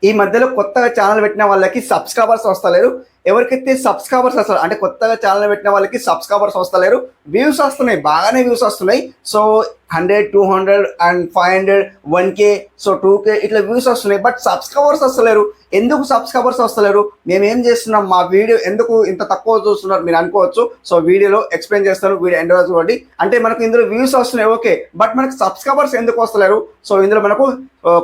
ఈ మధ్యలో కొత్తగా ఛానల్ పెట్టిన వాళ్ళకి సబ్స్క్రైబర్స్ వస్తలేరు. ఎవరికైతే సబ్స్క్రైబర్స్ వస్తారు అంటే కొత్తగా ఛానల్ పెట్టిన వాళ్ళకి సబ్స్క్రైబర్స్ వస్తలేరు, వ్యూస్ వస్తున్నాయి, బాగానే వ్యూస్ వస్తున్నాయి. So 100, 200 and 500, 1K, so 2K ఇట్లా వ్యూస్ వస్తున్నాయి. బట్ సబ్స్క్రైబర్స్ వస్తలేరు. ఎందుకు సబ్స్క్రైబర్స్ వస్తలేరు? మేము ఏం చేస్తున్నాం, మా వీడియో ఎందుకు ఇంత తక్కువ చూస్తున్నారు మీరు అనుకోవచ్చు. సో వీడియోలో ఎక్స్ప్లెయిన్ చేస్తాను, వీడియో ఎండ్ వరకు చూడండి. అంటే మనకు ఇందులో వ్యూస్ వస్తున్నాయి ఓకే, బట్ మనకు సబ్స్క్రైబర్స్ ఎందుకు వస్తలేరు? సో ఇందులో మనకు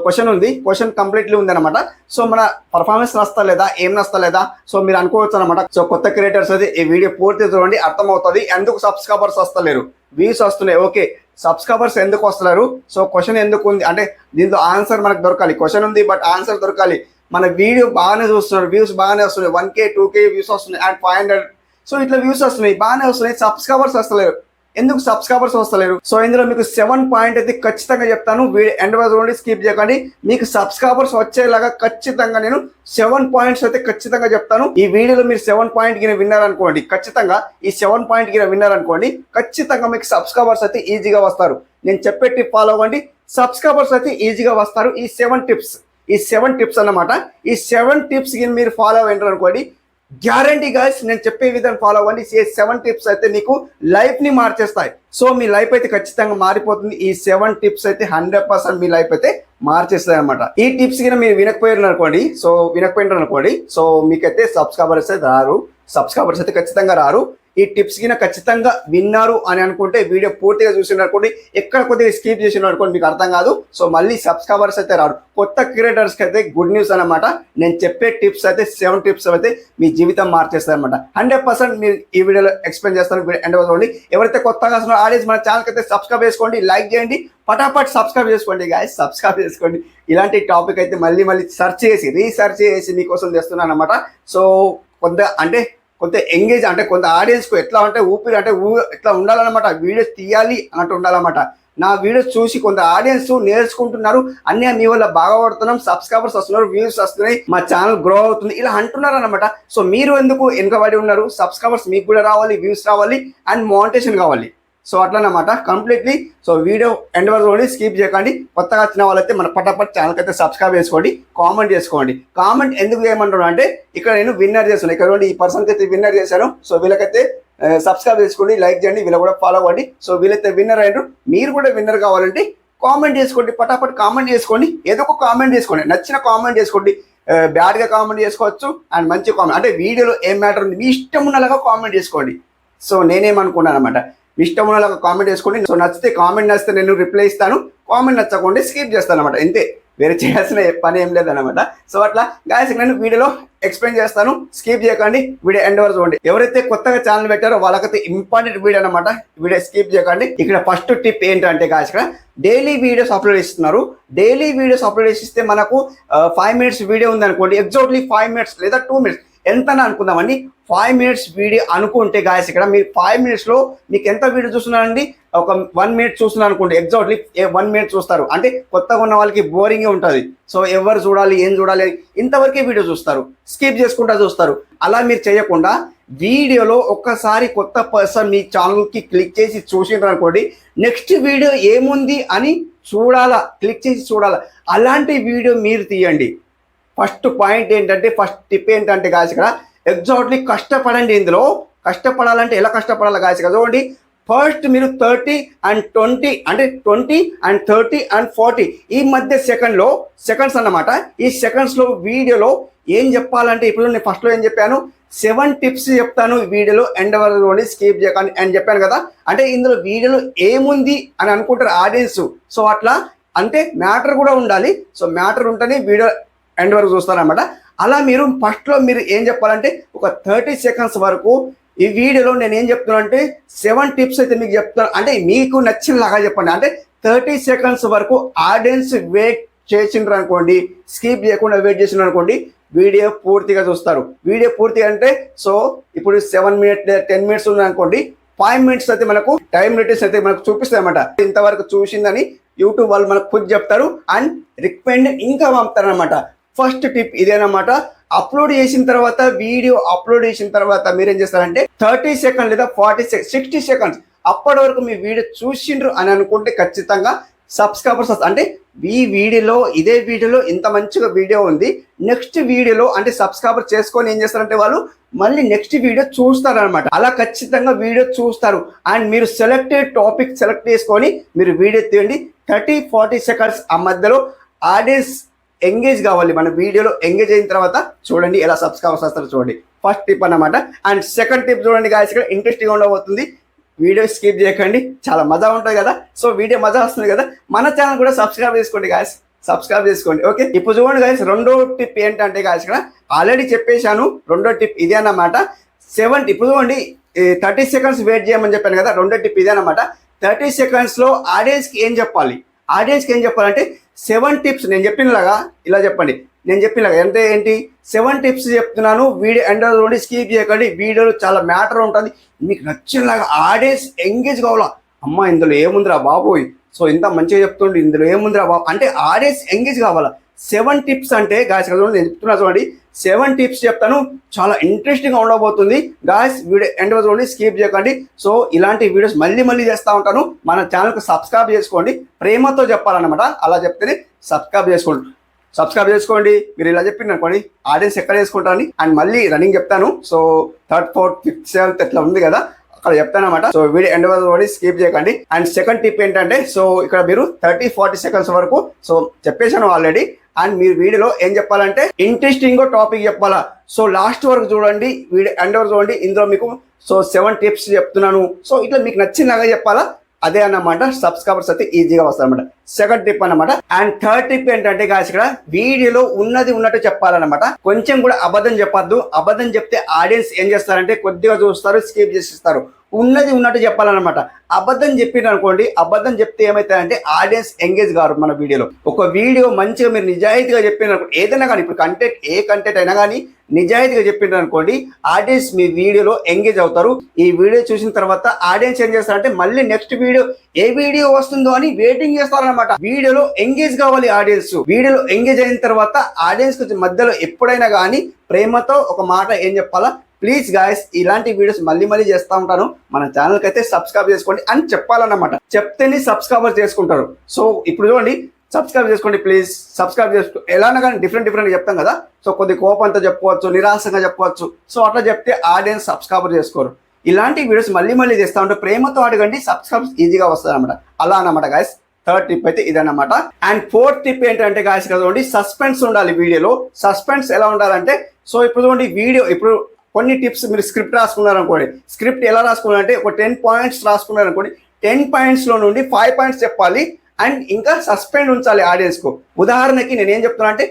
క్వశ్చన్ ఉంది, క్వశ్చన్ కంప్లీట్లీ ఉంది అనమాట. సో మన పర్ఫార్మెన్స్ నచ్చలేదా, ఏం నచ్చలేదా, సో మీరు అనుకోవచ్చు అనమాట. సో కొత్త క్రియేటర్స్ అయితే ఈ వీడియో పూర్తి చూడండి, అర్థమవుతుంది ఎందుకు సబ్స్క్రైబర్స్ వస్తలేరు. వ్యూస్ వస్తున్నాయి ఓకే, సబ్స్క్రైబర్స్ ఎందుకు వస్తలేరు? సో క్వశ్చన్ ఎందుకు ఉంది అంటే దీంట్లో ఆన్సర్ మనకు దొరకాలి. క్వశ్చన్ ఉంది బట్ ఆన్సర్ దొరకాలి. మన వీడియో బాగానే చూస్తున్నారు, వ్యూస్ బాగానే వస్తున్నాయి, 1K 2K వ్యూస్ వస్తున్నాయి అండ్ 500, సో ఇట్లా వ్యూస్ వస్తున్నాయి, బాగానే వస్తున్నాయి. సబ్స్క్రైబర్స్ వస్తలేరు. ఎందుకు సబ్స్క్రైబర్స్ వస్తలేరు? సో ఇందులో మీకు 7 పాయింట్ అయితే ఖచ్చితంగా చెప్తాను, వీడియో ఎండ్ వరకు చూడండి, స్కిప్ చేయకండి. మీకు సబ్స్క్రైబర్స్ వచ్చేలాగా ఖచ్చితంగా నేను 7 పాయింట్స్ అయితే ఖచ్చితంగా చెప్తాను. ఈ వీడియోలో మీరు 7 పాయింట్ గిన విన్నారు అనుకోండి, ఖచ్చితంగా ఈ 7 పాయింట్ గిన విన్నారు అనుకోండి, ఖచ్చితంగా మీకు సబ్స్క్రైబర్స్ అయితే ఈజీగా వస్తారు. నేను చెప్పే టిప్ ఫాలో అవ్వండి, సబ్స్క్రైబర్స్ అయితే ఈజీగా వస్తారు. ఈ 7 టిప్స్ అన్నమాట. ఈ 7 టిప్స్ గిన మీరు ఫాలో అయ్యారు అనుకోండి, గ్యారంటీ గైస్ నేను చెప్పే విధానం ఫాలో అవ్వండి. ఈ 7 టిప్స్ అయితే మీకు లైఫ్ ని మార్చేస్తాయి. సో మీ లైఫ్ అయితే ఖచ్చితంగా మారిపోతుంది. ఈ 7 టిప్స్ అయితే 100% మీ లైఫ్ అయితే మార్చేస్తాయి అనమాట. ఈ టిప్స్ కింద మీరు వినకపోయారు అనుకోండి, సో మీకైతే సబ్స్క్రైబర్స్ అయితే రారు. సబ్స్క్రైబర్స్ అయితే ఖచ్చితంగా రారు. ఈ టిప్స్ కింద ఖచ్చితంగా విన్నారు అని అనుకుంటే వీడియో పూర్తిగా చూసినారు అనుకోండి, ఎక్కడ కొద్దిగా స్కిప్ చేసినారు అనుకోండి మీకు అర్థం కాదు. సో మళ్ళీ సబ్స్క్రైబర్స్ అయితే రారు. కొత్త క్రియేటర్స్కి అయితే గుడ్ న్యూస్ అనమాట. నేను చెప్పే టిప్స్ అయితే 7 టిప్స్ అయితే మీ జీవితం మార్చేస్తాయి అనమాట. 100% మీరు ఈ వీడియోలో ఎక్స్ప్లెయిన్ చేస్తాను. వీడియో ఎండ్ చూడండి. ఎవరైతే కొత్తగా వస్తున్నారో ఆడియన్స్ మన ఛానల్కి అయితే సబ్స్క్రైబ్ చేసుకోండి, లైక్ చేయండి, పటాపట్ సబ్స్క్రైబ్ చేసుకోండి గాయస్, సబ్స్క్రైబ్ చేసుకోండి. ఇలాంటి టాపిక్ అయితే మళ్ళీ రీసెర్చ్ చేసి మీకోసం తెస్తున్నాను అనమాట. సో కొంత ఎంగేజ్ అంటే కొంత ఆడియన్స్కు ఎట్లా అంటే ఊపిరి అంటే ఎట్లా ఉండాలన్నమాట, వీడియోస్ తీయాలి అన్నట్టు ఉండాలన్నమాట. నా వీడియోస్ చూసి కొంత ఆడియన్స్ నేర్చుకుంటున్నారు, అన్నీ మీ వల్ల బాగా పడుతున్నాం, సబ్స్క్రైబర్స్ వస్తున్నారు, వ్యూస్ వస్తున్నాయి, మా ఛానల్ గ్రో అవుతుంది, ఇలా అంటున్నారు అనమాట. సో మీరు ఎందుకు వెనుకబడి ఉన్నారు? సబ్స్క్రైబర్స్ మీకు కూడా రావాలి, వ్యూస్ రావాలి అండ్ మోనిటైజేషన్ కావాలి. సో అట్లనమాట కంప్లీట్లీ. సో వీడియో ఎండ్ వరకు చూడండి, స్కిప్ చేయకండి. కొత్తగా వచ్చిన వాళ్ళైతే మన పటాపట్ ఛానల్కి అయితే సబ్స్క్రైబ్ చేసుకోండి, కామెంట్ చేసుకోండి. కామెంట్ ఎందుకు చేయమంటున్నాను అంటే ఇక్కడ నేను విన్నర్ చేస్తున్నాను, ఇక్కడ ఈ పర్సన్కి అయితే విన్నర్ చేశాను. సో వీళ్ళకైతే సబ్స్క్రైబ్ చేసుకోండి, లైక్ చేయండి, వీళ్ళు కూడా ఫాలో అవ్వండి. సో వీళ్ళైతే విన్నర్ అయ్యారు. మీరు కూడా విన్నర్ కావాలంటే కామెంట్ చేసుకోండి, పటాపట్ కామెంట్ చేసుకోండి, ఏదో ఒక కామెంట్ చేసుకోండి, నచ్చిన కామెంట్ చేసుకోండి. బ్యాడ్గా కామెంట్ చేసుకోవచ్చు అండ్ మంచి కామెంట్ అంటే వీడియోలో ఏం మ్యాటర్ ఉంది మీ ఇష్టం ఉన్నలాగా కామెంట్ చేసుకోండి. సో నేనేమనుకున్నాను అనమాట, మీ ఇష్టం ఉన్నలాగా కామెంట్ చేసుకోండి. సో కామెంట్ నచ్చితే నేను రిప్లై ఇస్తాను, కామెంట్ నచ్చకుండా స్కిప్ చేస్తాను అనమాట, అంతే, వేరే చేయాల్సిన పని ఏం లేదన్నమాట. సో అట్లా గాయస్ నేను వీడియోలో ఎక్స్ప్లెయిన్ చేస్తాను, స్కిప్ చేయకండి, వీడియో ఎండ్ వరకు చూడండి. ఎవరైతే కొత్తగా ఛానల్ పెట్టారో వాళ్ళకైతే ఇంపార్టెంట్ వీడియో అనమాట, వీడియో స్కిప్ చేయకండి. ఇక్కడ ఫస్ట్ టిప్ ఏంటంటే గాయస్, ఇక్కడ డైలీ వీడియోస్ అప్లోడ్ చేస్తున్నారు. డైలీ వీడియోస్ అప్లోడ్ చేసిస్తే మనకు 5 మినిట్స్ వీడియో ఉంది అనుకోండి, ఎగ్జాక్ట్లీ 5 మినిట్స్ లేదా 2 మినిట్స్ ఎంతనా అనుకుందామండి. 5 మినిట్స్ వీడియో అనుకుంటే గాయస్ ఇక్కడ మీరు 5 మినిట్స్లో మీకు ఎంత వీడియో చూస్తున్నారండి, ఒక 1 మినిట్ చూస్తున్నారు అనుకోండి, ఎగ్జాక్ట్లీ 1 మినిట్ చూస్తారు. అంటే కొత్తగా ఉన్న వాళ్ళకి బోరింగే ఉంటుంది. సో ఎవరు చూడాలి, ఏం చూడాలి, ఇంతవరకే వీడియో చూస్తారు, స్కిప్ చేసుకుంటా చూస్తారు. అలా మీరు చేయకుండా వీడియోలో ఒక్కసారి కొత్త పర్సన్ మీ ఛానల్కి క్లిక్ చేసి చూసిండ్రు అనుకోండి, నెక్స్ట్ వీడియో ఏముంది అని చూడాలా, క్లిక్ చేసి చూడాలా, అలాంటి వీడియో మీరు తీయండి. ఫస్ట్ పాయింట్ ఏంటంటే, ఫస్ట్ టిప్ ఏంటంటే గాయస్ ఇక్కడ ఎగ్జాక్ట్లీ కష్టపడండి. ఇందులో కష్టపడాలంటే ఎలా కష్టపడాలి గాయస్ ఇక్కడ చూడండి. ఫస్ట్ మీరు 30 and 20 అంటే 20 and 30 and 40 ఈ మధ్య సెకండ్స్ అన్నమాట. ఈ సెకండ్స్లో వీడియోలో ఏం చెప్పాలంటే, ఇప్పుడు నేను ఫస్ట్లో ఏం చెప్పాను, 7 టిప్స్ చెప్తాను వీడియోలో ఎండ్ వరకు స్కిప్ చేయకండి అని చెప్పాను కదా. అంటే ఇందులో వీడియోలో ఏముంది అని అనుకుంటారు ఆడియన్స్. సో అట్లా అంటే మ్యాటర్ కూడా ఉండాలి. సో మ్యాటర్ ఉంటేనే వీడియో ఎండ్ వరకు చూస్తారనమాట. అలా మీరు ఫస్ట్లో మీరు ఏం చెప్పాలంటే ఒక 30 సెకండ్స్ వరకు ఈ వీడియోలో నేను ఏం చెప్తున్నాను అంటే 7 టిప్స్ అయితే మీకు చెప్తాను, అంటే మీకు నచ్చినలాగా చెప్పండి. అంటే 30 సెకండ్స్ వరకు ఆడియన్స్ వెయిట్ చేసిండ్రు అనుకోండి, స్కిప్ చేయకుండా వెయిట్ చేసిండ్రు అనుకోండి, వీడియో పూర్తిగా చూస్తారు. వీడియో పూర్తిగా అంటే సో ఇప్పుడు 7 మినిట్స్ 10 మినిట్స్ ఉంది అనుకోండి, 5 మినిట్స్ అయితే మనకు టైం రేటింగ్స్ అయితే మనకు చూపిస్తాయి అన్నమాట. ఇంతవరకు చూసిందని యూట్యూబ్ వాళ్ళు మనకు ఖుద్ చెప్తారు అండ్ రికమెండ్ ఇంకా పంపుతారు అనమాట. First tip ఇదేనమాట. అప్లోడ్ చేసిన తర్వాత వీడియో అప్లోడ్ చేసిన తర్వాత మీరేం చేస్తారంటే 30 సెకండ్స్ లేదా 60 సెకండ్స్ అప్పటి వరకు మీ వీడియో చూసిండ్రు అని అనుకుంటే ఖచ్చితంగా సబ్స్క్రైబర్స్ అంటే ఇదే వీడియోలో ఇంత మంచిగా వీడియో ఉంది, నెక్స్ట్ వీడియోలో అంటే సబ్స్క్రైబర్ చేసుకొని ఏం చేస్తారంటే వాళ్ళు మళ్ళీ నెక్స్ట్ వీడియో చూస్తారనమాట. అలా ఖచ్చితంగా వీడియో చూస్తారు. అండ్ మీరు సెలెక్టెడ్ టాపిక్ సెలెక్ట్ చేసుకొని మీరు వీడియో తీయండి. 30-40 సెకండ్స్ ఆ మధ్యలో ఆడియన్స్ ఎంగేజ్ కావాలి. మన వీడియోలో ఎంగేజ్ అయిన తర్వాత చూడండి ఎలా సబ్స్క్రైబర్స్ వస్తారో చూడండి. ఫస్ట్ టిప్ అన్నమాట. అండ్ సెకండ్ టిప్ చూడండి గాయస్, ఇక్కడ ఇంట్రెస్టింగ్ ఉండబోతుంది. వీడియో స్కిప్ చేయకండి, చాలా మజా ఉంటుంది కదా. సో వీడియో మజా వస్తుంది కదా, మన ఛానల్ కూడా సబ్స్క్రైబ్ చేసుకోండి గాయస్, సబ్స్క్రైబ్ చేసుకోండి. ఓకే, ఇప్పుడు చూడండి గాయస్, రెండో టిప్ ఏంటంటే గాయస్, ఇక్కడ ఆల్రెడీ చెప్పేశాను. రెండో టిప్ ఇదే అన్నమాట. ఇప్పుడు చూడండి 30 సెకండ్స్ వెయిట్ చేయమని చెప్పాను కదా. రెండో టిప్ ఇదే అన్నమాట. 30 సెకండ్స్లో ఆడియన్స్కి ఏం చెప్పాలి, ఆడియన్స్కి ఏం చెప్పాలంటే 7 టిప్స్ నేను చెప్పినలాగా ఇలా చెప్పండి. నేను చెప్పినలాగా అంటే ఏంటి 7 టిప్స్ చెప్తున్నాను. వీడియో ఎండ్ నుండి స్కిప్ చేయకండి. వీడియోలో చాలా మ్యాటర్ ఉంటుంది. మీకు నచ్చినలాగా ఆడియన్స్ ఎంగేజ్ కావాలా, అమ్మ ఇందులో ఏముందిరా బాబోయ్, సో ఇంత మంచిగా చెప్తుండే ఇందులో ఏముందిరా బాబు అంటే ఆడియన్స్ ఎంగేజ్ కావాలా. 7 టిప్స్ అంటే గాయస్ నేను చెప్తున్నా చూడండి. 7 టిప్స్ చెప్తాను, చాలా ఇంట్రెస్టింగ్గా ఉండబోతుంది గాయస్. వీడియో ఎండ్ చూడండి, స్కిప్ చేయకండి. సో ఇలాంటి వీడియోస్ మళ్ళీ చేస్తూ ఉంటాను. మన ఛానల్కి సబ్స్క్రైబ్ చేసుకోండి. ప్రేమతో చెప్పాలన్నమాట, అలా చెప్తేనే సబ్స్క్రైబ్ చేసుకోండి. మీరు ఇలా చెప్పింది అనుకోండి ఆడియన్స్ ఎక్కడ చేసుకుంటారని. అండ్ మళ్ళీ రన్నింగ్ చెప్తాను. So 3rd, 4th, 5th, 7th ఇట్లా ఉంది కదా, అక్కడ చెప్తాను అనమాట. సో వీడియో ఎండ్ వరకు స్కిప్ చేయకండి. అండ్ సెకండ్ టిప్ ఏంటంటే, సో ఇక్కడ మీరు 30-40 సెకండ్స్ వరకు సో చెప్పేశాను ఆల్రెడీ. అండ్ మీరు వీడియోలో ఏం చెప్పాలంటే ఇంట్రెస్టింగ్ టాపిక్ చెప్పాలా. సో లాస్ట్ వరకు చూడండి, వీడియో ఎండ్ వరకు చూడండి. ఇందులో మీకు సో 7 టిప్స్ చెప్తున్నాను. సో ఇట్లా మీకు నచ్చినలాగా చెప్పాలా, అదే అన్నమాట. సబ్స్క్రైబర్స్ అయితే ఈజీగా వస్తారన్నమాట. సెకండ్ టిప్ అన్నమాట. అండ్ థర్డ్ టిప్ ఏంటంటే గాయస్, ఇక్కడ వీడియోలో ఉన్నట్టు చెప్పాలన్నమాట. కొంచెం కూడా అబద్ధం చెప్పొద్దు. అబద్ధం చెప్తే ఆడియన్స్ ఏం చేస్తారంటే కొద్దిగా చూస్తారు, స్కిప్ చేసిస్తారు. ఉన్నట్టు చెప్పాలన్నమాట. అబద్ధం చెప్పింది అనుకోండి, అబద్ధం చెప్తే ఏమవుతాయంటే ఆడియన్స్ ఎంగేజ్ కారు మన వీడియోలో. ఒక వీడియో మంచిగా మీరు నిజాయితీగా చెప్పిన ఏదైనా కానీ, ఇప్పుడు కంటెంట్ అయినా కానీ నిజాయితీగా చెప్పిండ్రు అనుకోండి, ఆడియన్స్ మీ వీడియోలో ఎంగేజ్ అవుతారు. ఈ వీడియో చూసిన తర్వాత ఆడియన్స్ ఏం చేస్తారంటే మళ్ళీ నెక్స్ట్ వీడియో ఏ వీడియో వస్తుందో అని వెయిటింగ్ చేస్తారనమాట. వీడియోలో ఎంగేజ్ కావాలి ఆడియన్స్. వీడియోలో ఎంగేజ్ అయిన తర్వాత ఆడియన్స్ మధ్యలో ఎప్పుడైనా కానీ ప్రేమతో ఒక మాట ఏం చెప్పాలా, ప్లీజ్ గాయస్ ఇలాంటి వీడియోస్ మళ్ళీ చేస్తూ ఉంటాను, మన ఛానల్కి అయితే సబ్స్క్రైబ్ చేసుకోండి అని చెప్పాలన్నమాట. చెప్తేనే సబ్స్క్రైబర్ చేసుకుంటారు. సో ఇప్పుడు చూడండి, సబ్స్క్రైబ్ చేసుకోండి ప్లీజ్, సబ్స్క్రైబ్ చేసుకో. ఎలానా కానీ డిఫరెంట్ చెప్తాం కదా. సో కొద్ది కోపంతో చెప్పుకోవచ్చు, నిరాశంగా చెప్పుకోవచ్చు. సో అట్లా చెప్తే ఆడియన్స్ సబ్స్క్రైబర్ చేసుకోరు. ఇలాంటి వీడియోస్ మళ్ళీ చేస్తూ ఉంటే ప్రేమతో అడగండి, సబ్స్క్రైబ్స్ ఈజీగా వస్తుంది అనమాట. అలా అన్నమాట గాయస్. థర్డ్ టిప్ అయితే ఇదన్నమాట. అండ్ ఫోర్త్ టిప్ ఏంటంటే గాయస్, చూడండి సస్పెన్స్ ఉండాలి వీడియోలో. సస్పెన్స్ ఎలా ఉండాలంటే, సో ఇప్పుడు చూడండి వీడియో ఇప్పుడు కొన్ని టిప్స్ మీరు స్క్రిప్ట్ రాసుకున్నారనుకోండి. స్క్రిప్ట్ ఎలా రాసుకున్నారంటే ఒక 10 పాయింట్స్ రాసుకున్నారనుకోండి. 10 పాయింట్స్లో నుండి 5 పాయింట్స్ చెప్పాలి. అండ్ ఇంకా సస్పెండ్ ఉంచాలి ఆడియన్స్కు. ఉదాహరణకి నేను ఏం చెప్తున్నా అంటే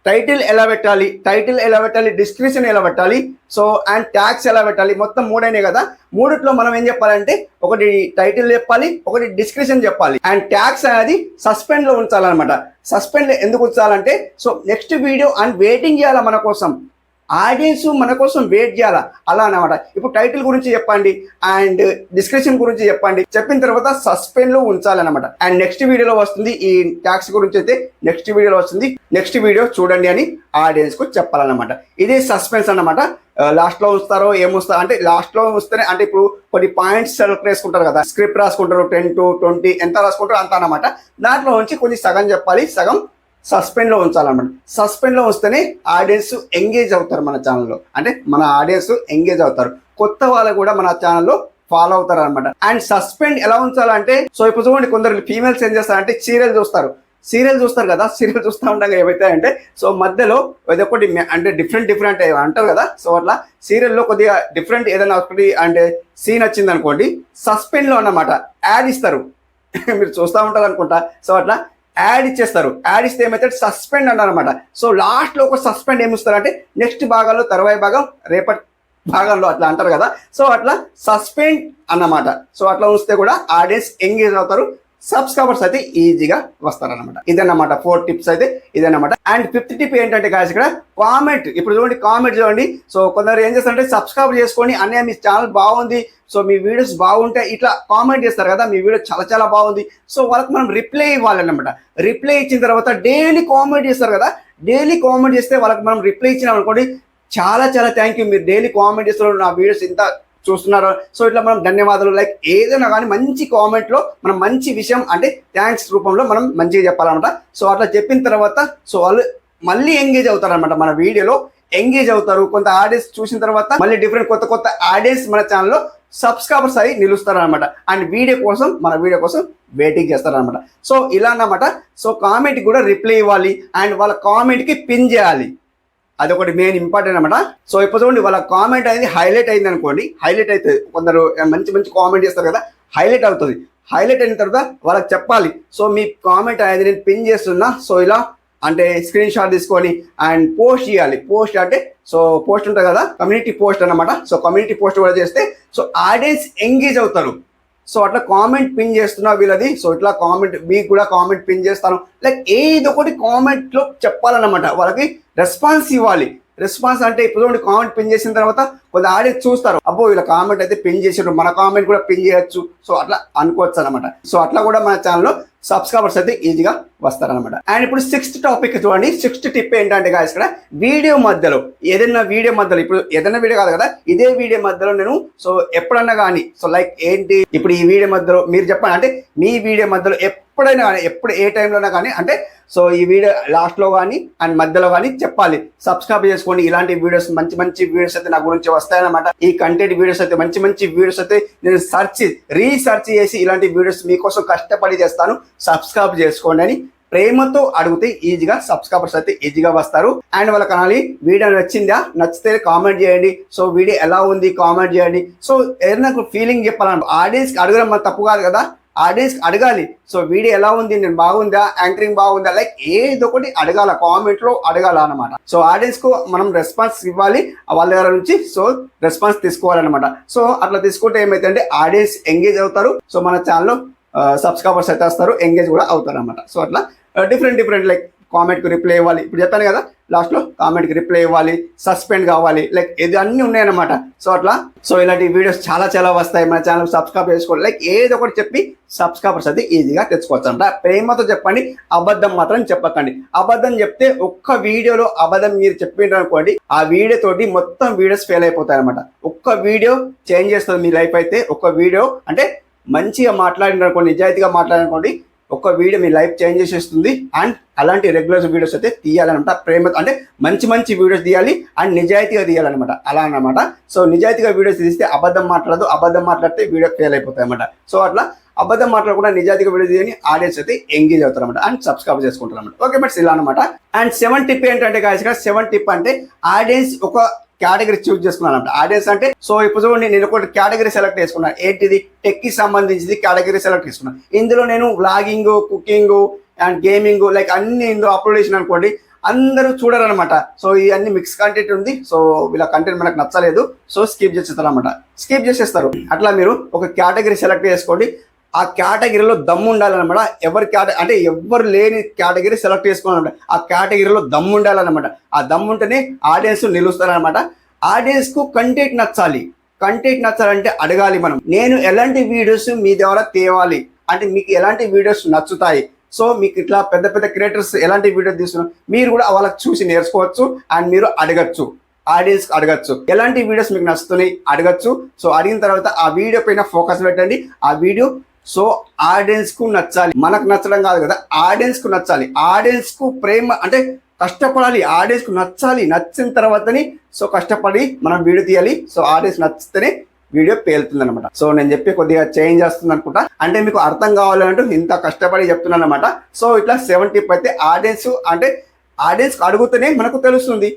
టైటిల్ ఎలా పెట్టాలి, డిస్క్రిప్షన్ ఎలా పెట్టాలి, సో అండ్ ట్యాగ్స్ ఎలా పెట్టాలి. మొత్తం 3 అయినాయి కదా. 3లో మనం ఏం చెప్పాలంటే ఒకటి టైటిల్ చెప్పాలి, ఒకటి డిస్క్రిప్షన్ చెప్పాలి. అండ్ ట్యాగ్స్ అనేది సస్పెండ్లో ఉంచాలన్నమాట. సస్పెండ్ ఎందుకు ఉంచాలంటే so next video and waiting చేయాలి మన కోసం. ఆడియన్స్ మన కోసం వెయిట్ చేయాలా, అలా అన్నమాట. ఇప్పుడు టైటిల్ గురించి చెప్పండి అండ్ డిస్క్రిప్షన్ గురించి చెప్పండి, చెప్పిన తర్వాత సస్పెండ్లో ఉంచాలన్నమాట. అండ్ నెక్స్ట్ వీడియోలో వస్తుంది ఈ ట్యాక్స్ గురించి అయితే నెక్స్ట్ వీడియోలో వస్తుంది, నెక్స్ట్ వీడియో చూడండి అని ఆడియన్స్కు చెప్పాలన్నమాట. ఇదే సస్పెన్స్ అన్నమాట. లాస్ట్లో ఉంచుతారో ఏమొస్తారు అంటే లాస్ట్లో వస్తేనే అంటే ఇప్పుడు కొన్ని పాయింట్స్ సెలెక్ట్ చేసుకుంటారు కదా, స్క్రిప్ట్ రాసుకుంటారు 10 to 20 ఎంత రాసుకుంటారో అంత అన్నమాట. దాంట్లో నుంచి కొన్ని సగం చెప్పాలి, సగం సస్పెండ్లో ఉంచాలన్నమాట. సస్పెండ్లో వస్తేనే ఆడియన్స్ ఎంగేజ్ అవుతారు మన ఛానల్లో, అంటే మన ఆడియన్స్ ఎంగేజ్ అవుతారు. కొత్త వాళ్ళు కూడా మన ఛానల్లో ఫాలో అవుతారు అనమాట. అండ్ సస్పెండ్ ఎలా ఉంచాలంటే, సో ఇప్పుడు చూడండి కొందరు ఫీమేల్స్ ఏం చేస్తారంటే సీరియల్ చూస్తారు కదా. సీరియల్ చూస్తూ ఉండగా ఏమవుతాయంటే సో మధ్యలో ఏదొకటి అంటే డిఫరెంట్ అంటారు కదా. సో అట్లా సీరియల్లో కొద్దిగా డిఫరెంట్ ఏదైనా ఒకటి అంటే సీన్ వచ్చింది అనుకోండి, సస్పెండ్లో అన్నమాట యాడ్ ఇస్తారు. మీరు చూస్తూ ఉంటారు అనుకుంటా. సో అట్లా యాడ్ ఇచ్చేస్తారు. యాడ్ ఇస్తే ఏమైతే సస్పెండ్ అన్నారనమాట. సో లాస్ట్లో ఒక సస్పెండ్ ఏమిస్తారంటే నెక్స్ట్ భాగంలో తర్వాయి భాగం రేపటి భాగంలో అట్లా అంటారు కదా. సో అట్లా సస్పెండ్ అన్నమాట. సో అట్లా వస్తే కూడా ఆడియన్స్ ఎంగేజ్ అవుతారు, సబ్స్క్రైబర్స్ అయితే ఈజీగా వస్తారనమాట. ఇదన్నమాట 4 టిప్స్ అయితే ఇదన్నమాట. అండ్ 5th టిప్ ఏంటంటే గాయస్, ఇక్కడ కామెంట్. ఇప్పుడు చూడండి కామెంట్ చూడండి. సో కొందరు ఏం చేస్తారంటే సబ్స్క్రైబ్ చేసుకొని అన్నయ్య మీ ఛానల్ బాగుంది, సో మీ వీడియోస్ బాగుంటాయి ఇట్లా కామెంట్ చేస్తారు కదా, మీ వీడియో చాలా బాగుంది. సో వాళ్ళకి మనం రిప్లై ఇవ్వాలన్నమాట. రిప్లై ఇచ్చిన తర్వాత డైలీ కామెంట్ చేస్తారు కదా, డైలీ కామెంట్ చేస్తే వాళ్ళకి మనం రిప్లై ఇచ్చినాం అనుకోండి, చాలా థ్యాంక్ యూ, మీరు డైలీ కామెంట్ చేస్తున్నారు, నా వీడియోస్ ఇంత చూస్తున్నారు. సో ఇట్లా మనం ధన్యవాదాలు లైక్ ఏదైనా కానీ మంచి కామెంట్లో మనం మంచి విషయం అంటే థ్యాంక్స్ రూపంలో మనం మంచిగా చెప్పాలన్నమాట. సో అట్లా చెప్పిన తర్వాత సో వాళ్ళు మళ్ళీ ఎంగేజ్ అవుతారనమాట, మన వీడియోలో ఎంగేజ్ అవుతారు. కొంత ఆడియన్స్ చూసిన తర్వాత మళ్ళీ డిఫరెంట్ కొత్త కొత్త ఆడియన్స్ మన ఛానల్లో సబ్స్క్రైబర్స్ అయ్యి నిలుస్తారనమాట. అండ్ మన వీడియో కోసం వెయిటింగ్ చేస్తారనమాట. సో ఇలా అన్నమాట. సో కామెంట్ కూడా రిప్లై ఇవ్వాలి అండ్ వాళ్ళ కామెంట్కి పిన్ చేయాలి, అదొకటి మెయిన్ ఇంపార్టెంట్ అనమాట. సో ఇప్పుడు చూడండి వాళ్ళ కామెంట్ అనేది హైలైట్ అయింది అనుకోండి, హైలైట్ అవుతుంది. కొందరు మంచి మంచి కామెంట్ చేస్తారు కదా, హైలైట్ అవుతుంది. హైలైట్ అయిన తర్వాత వాళ్ళకి చెప్పాలి, సో మీ కామెంట్ అనేది నేను పిన్ చేస్తున్నా, సో ఇలా అంటే స్క్రీన్ షాట్ తీసుకొని అండ్ పోస్ట్ చేయాలి. పోస్ట్ అంటే సో పోస్ట్ ఉంటుంది కదా, కమ్యూనిటీ పోస్ట్ అనమాట. సో కమ్యూనిటీ పోస్ట్ కూడా చేస్తే సో ఆడియన్స్ ఎంగేజ్ అవుతారు. సో అట్లా కామెంట్ పిన్ చేస్తున్నా వీళ్ళది, సో ఇట్లా కామెంట్ మీకు కూడా కామెంట్ పిన్ చేస్తాను. లైక్ ఏదో ఒకటి కామెంట్లో చెప్పాలన్నమాట, వాళ్ళకి రెస్పాన్స్ ఇవ్వాలి. రెస్పాన్స్ అంటే ఇప్పుడు కామెంట్ పిన్ చేసిన తర్వాత కొంత ఆడియన్స్ చూస్తారు, అబ్బో వీళ్ళ కామెంట్ అయితే పిన్ చేసారు, మన కామెంట్ కూడా పిన్ చేయొచ్చు, సో అట్లా అనుకోవచ్చు అనమాట. సో అట్లా కూడా మన ఛానల్లో సబ్స్క్రైబర్స్ అయితే ఈజీగా వస్తారనమాట. అండ్ ఇప్పుడు 6th టాపిక్ చూడండి. 6th టిప్ ఏంటంటే గాయ్స్, ఇక్కడ వీడియో మధ్యలో ఏదైనా వీడియో మధ్యలో, ఇప్పుడు ఏదైనా వీడియో కాదు కదా, ఇదే వీడియో మధ్యలో నేను సో ఎప్పుడన్నా కానీ సో లైక్ ఏంటి ఇప్పుడు ఈ వీడియో మధ్యలో మీరు చెప్పండి, అంటే మీ వీడియో మధ్యలో ఎప్పుడైనా కానీ ఎప్పుడు ఏ టైంలోనా కానీ అంటే సో ఈ వీడియో లాస్ట్లో కానీ అండ్ మధ్యలో కానీ చెప్పాలి, సబ్స్క్రైబ్ చేసుకోండి. ఇలాంటి వీడియోస్ మంచి మంచి వీడియోస్ అయితే నా గురించి వస్తాయన్నమాట. ఈ కంటెంట్ వీడియోస్ అయితే మంచి మంచి వీడియోస్ అయితే నేను రీసెర్చ్ చేసి ఇలాంటి వీడియోస్ మీకోసం కష్టపడి చేస్తాను, సబ్స్క్రైబ్ చేసుకోండి అని ప్రేమతో అడిగితే ఈజీగా సబ్స్క్రైబర్స్ అయితే ఈజీగా వస్తారు. అండ్ వాళ్ళ కనాలి వీడియో నచ్చితే కామెంట్ చేయండి. సో వీడియో ఎలా ఉంది కామెంట్ చేయండి. సో ఏదైనా ఫీలింగ్ చెప్పాలంటే ఆడియన్స్కి అడగడం మన తప్పు కాదు కదా, ఆడియన్స్ అడగాలి. సో వీడియో ఎలా ఉంది, నేను బాగుందా, యాంకరింగ్ బాగుందా, లైక్ ఏదో ఒకటి అడగాల, కామెంట్లో అడగాల అనమాట. సో ఆడియన్స్ కు మనం రెస్పాన్స్ ఇవ్వాలి, వాళ్ళ దగ్గర నుంచి సో రెస్పాన్స్ తీసుకోవాలన్నమాట. సో అట్లా తీసుకుంటే ఏమైతే అంటే ఆడియన్స్ ఎంగేజ్ అవుతారు. సో మన ఛానల్లో సబ్స్క్రైబర్స్ అయితే వస్తారు, ఎంగేజ్ కూడా అవుతారు అనమాట. సో అట్లా డిఫరెంట్ లైక్ కామెంట్కి రిప్లై ఇవ్వాలి, ఇప్పుడు చెప్పాను కదా లాస్ట్లో కామెంట్కి రిప్లై ఇవ్వాలి, సస్పెండ్ కావాలి, లైక్ ఇది అన్నీ ఉన్నాయన్నమాట. సో అట్లా సో ఇలాంటి వీడియోస్ చాలా వస్తాయి. మన ఛానల్ సబ్స్క్రైబ్ చేసుకోవాలి, లైక్ ఏదో ఒకటి చెప్పి సబ్స్క్రైబర్స్ అయితే ఈజీగా తెచ్చుకోవచ్చు అనమాట. ప్రేమతో చెప్పండి, అబద్ధం మాత్రం చెప్పకండి. అబద్ధం చెప్తే ఒక్క వీడియోలో అబద్ధం మీరు చెప్పిండ్రు అనుకోండి, ఆ వీడియో తోటి మొత్తం వీడియోస్ ఫెయిల్ అయిపోతాయి అనమాట. ఒక్క వీడియో చేంజ్ చేస్తుంది మీ లైఫ్ అయితే. ఒక్క వీడియో అంటే మంచిగా మాట్లాడిననుకోండి, నిజాయితీగా మాట్లాడనుకోండి, ఒక వీడియో మీ లైఫ్ చేంజ్ చేసేస్తుంది. అండ్ అలాంటి రెగ్యులర్ వీడియోస్ అయితే తీయాలన్నమాట. ప్రేమ అంటే మంచి వీడియోస్ తీయాలి అండ్ నిజాయితీగా తీయాలన్నమాట, అలా అన్నమాట. సో నిజాయితీగా వీడియోస్ తీస్తే అబద్ధం మాట్లాడదు, అబద్ధం మాట్లాడితే వీడియో ఫెయిల్ అయిపోతాయి అన్నమాట. సో అట్లా అబద్ధం మాట్లాడకుండా నిజాయితీగా వీడియో తీయని ఆడియన్స్ అయితే ఎంగేజ్ అవుతారు అనమాట అండ్ సబ్స్క్రైబ్ చేసుకుంటారు అనమాట. ఓకే బట్స్ ఇలా అనమాట. అండ్ 7th టిప్ ఏంటంటే గాయ్స్, ఇక్కడ 7th టిప్ అంటే ఆడియన్స్ ఒక కేటగిరీ చూస్ చేసుకున్నాను. ఆడియన్స్ అంటే సో ఇప్పుడు చూడండి, నేను ఒక కేటగిరీ సెలెక్ట్ చేసుకున్నాను. ఏంటిది, టెక్ కి సంబంధించింది కేటగిరీ సెలెక్ట్ చేసుకున్నాను. ఇందులో నేను vlogging, cooking and gaming like అన్ని ఇందులో అప్లోడ్ చేసిన అనుకోండి, అందరూ చూడరు అనమాట. సో ఇవన్నీ మిక్స్ కంటెంట్ ఉంది, సో వీళ్ళ కంటెంట్ మనకు నచ్చలేదు, సో స్కిప్ చేసేస్తారు అనమాట, స్కిప్ చేసేస్తారు. అట్లా మీరు ఒక కేటగిరీ సెలెక్ట్ చేసుకోండి. ఆ కేటగిరీలో దమ్ము ఉండాలన్నమాట. అంటే ఎవరు లేని కేటగిరీ సెలెక్ట్ చేసుకోవాలన్నమాట. ఆ కేటగిరీలో దమ్ము ఉండాలన్నమాట. ఆ దమ్ము ఉంటేనే ఆడియన్స్ నిలుస్తారనమాట. ఆడియన్స్ కు కంటెంట్ నచ్చాలి. కంటెంట్ నచ్చాలంటే అడగాలి మనం, నేను ఎలాంటి వీడియోస్ మీ ద్వారా తేవాలి, అంటే మీకు ఎలాంటి వీడియోస్ నచ్చుతాయి. సో మీకు ఇట్లా పెద్ద క్రియేటర్స్ ఎలాంటి వీడియోస్ తీస్తున్నారు, మీరు కూడా వాళ్ళకి చూసి నేర్చుకోవచ్చు అండ్ మీరు అడగచ్చు, ఆడియన్స్ అడగచ్చు ఎలాంటి వీడియోస్ మీకు నచ్చుతున్నాయి అడగచ్చు. సో అడిగిన తర్వాత ఆ వీడియో పైన ఫోకస్ పెట్టండి. ఆ వీడియో సో ఆడియన్స్ కు నచ్చాలి, మనకు నచ్చడం కాదు కదా, ఆడియన్స్ కు నచ్చాలి. ఆడియన్స్ కు ప్రేమ అంటే కష్టపడాలి, ఆడియన్స్ కు నచ్చాలి. నచ్చిన తర్వాతని సో కష్టపడి మనం వీడియో తీయాలి. సో ఆడియన్స్ నచ్చితేనే వీడియో పేలుతుంది అనమాట. సో నేను చెప్పి కొద్దిగా చేంజ్ చేస్తుంది అనుకుంటా, అంటే మీకు అర్థం కావాలంటూ ఇంత కష్టపడి చెప్తున్నాను అనమాట. సో ఇట్లా 7th టిప్ అయితే ఆడియన్స్ అడుగుతూనే మనకు తెలుస్తుంది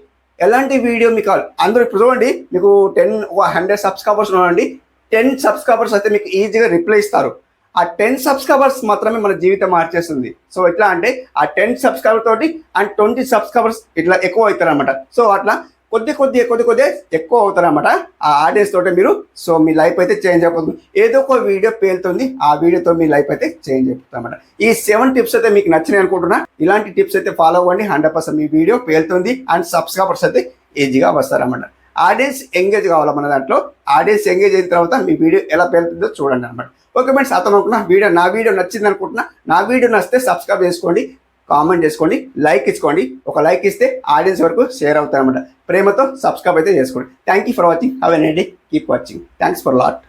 ఎలాంటి వీడియో మీకు కావాలి. అందరూ ఇప్పుడు చూడండి, మీకు 100 సబ్స్క్రైబర్స్ ఉన్నారండి, 10 సబ్స్క్రైబర్స్ అయితే మీకు ఈజీగా రిప్లై ఇస్తారు. ఆ 10 సబ్స్క్రైబర్స్ మాత్రమే మన జీవితం మార్చేస్తుంది. సో ఎట్లా అంటే ఆ 10 సబ్స్క్రైబర్ తోటి అండ్ 20 సబ్స్క్రైబర్స్ ఇట్లా ఎక్కువ అవుతారు అనమాట. సో అట్లా కొద్దిగా ఎక్కువ అవుతారు అనమాట ఆ ఆడియన్స్ తోటి మీరు. సో మీ లైఫ్ అయితే చేంజ్ అయిపోతుంది. ఏదో ఒక వీడియో పేలుతుంది, ఆ వీడియోతో మీ లైఫ్ అయితే చేంజ్ అయిపోతుంది అనమాట. ఈ 7 టిప్స్ అయితే మీకు నచ్చినాయి అనుకుంటున్నా. ఇలాంటి టిప్స్ అయితే ఫాలో అవ్వండి, 100% మీ వీడియో పేలుతుంది అండ్ సబ్స్క్రైబర్స్ అయితే ఈజీగా వస్తారన్నమాట. ఆడియన్స్ ఎంగేజ్ కావాలి మన దాంట్లో. ఆడియన్స్ ఎంగేజ్ అయిన తర్వాత మీ వీడియో ఎలా పేలుతుందో చూడండి అనమాట. ఓకే ఫ్రెండ్స్, అర్థం అనుకున్నా నా వీడియో నచ్చింది అనుకుంటున్నా. నా వీడియో నచ్చితే సబ్స్క్రైబ్ చేసుకోండి, కామెంట్ చేసుకోండి, లైక్ ఇచ్చుకోండి. ఒక లైక్ ఇస్తే ఆడియన్స్ వరకు షేర్ అవుతాయి అనమాట. ప్రేమతో సబ్స్క్రైబ్ అయితే చేసుకోండి. Thank you for watching. Have a nice day. Keep watching. Thanks for lot.